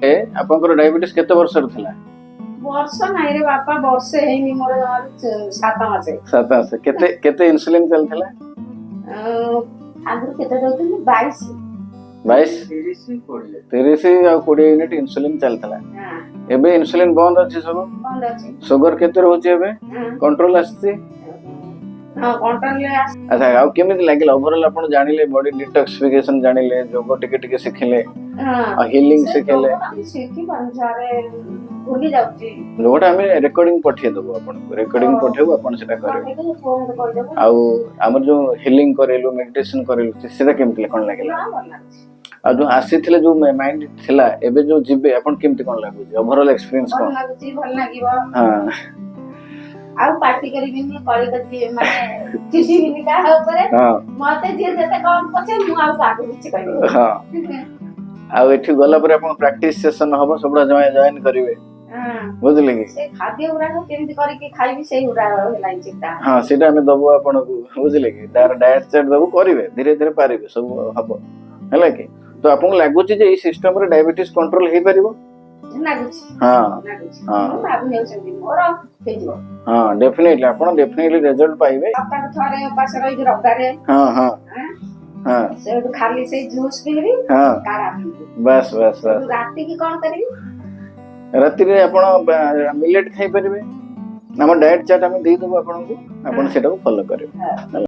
आपनकर डायबिटीज केते वर्ष र थिला वर्ष नाही रे बापा वर्षे हेनी मोर 7 मास 7 मास केते केते इंसुलिन चलथिला आगु केते दउतनी 22 30 आ 20 यूनिट इंसुलिन चलथिला हां एबे इंसुलिन बंद अछि सब बंद अछि शुगर केते रहउछि एबे कंट्रोल आछि हां कंट्रोल ले अच्छा आ केमिति लागिल ओवरऑल आपण जानिले बॉडी डिटॉक्सिफिकेशन जानिले जोगो टिके टिके सिखिले हां हीलिंग सिखिले सिखि बंजारे भूली जाउची जोटा हमें रिकॉर्डिंग पठे देबो आपण रिकॉर्डिंग पठेबो आपण सेटा करे आ हमर जो हीलिंग करेलु मेडिटेशन करेलु सेटा केमिति कोन लागिला आ जो आसीथिले जो माइंड थिला एबे जो जिबे आपण केमिति कोन लागु ओवरऑल एक्सपीरियंस कोन लागुची भल लागिबो हां आउ पार्टी करिबिनी कॉल करती माने चिचिबिनी का ऊपर हां मते जे जते काम पछे मु आउ कागु किछ कहबो हां आ एठी गला पर आपण प्रैक्टिस सेशन हबो सबडा जॉइन करिवे हां बुझले कि से खाद्य उरा को केमिति करि के खाइबी सेही उरा हेलाई चिंता हां सेटा हमें दबो आपण को बुझले कि डायट चार्ट दबो करिवे धीरे धीरे पारिबे सब हबो हैला कि तो आपण लागुची जे ई सिस्टम रे डायबिटीज कंट्रोल हे परिबो लागुची हां लागुची हां बाबू नेउछंती मोर हेजिबो हां डेफिनेटली आपण डेफिनेटली रिजल्ट पाइबे सप्ताह थरे पास रही रविवारे हां हां हां से खाली से जूस पीबी हां काढ़ा पीबी बस बस बस राती की कोन करबी राति रे आपण मिलेट खाइ परिबे हम डाइट चार्ट हम दे देबो आपण को आपण सेटा को फॉलो करिवे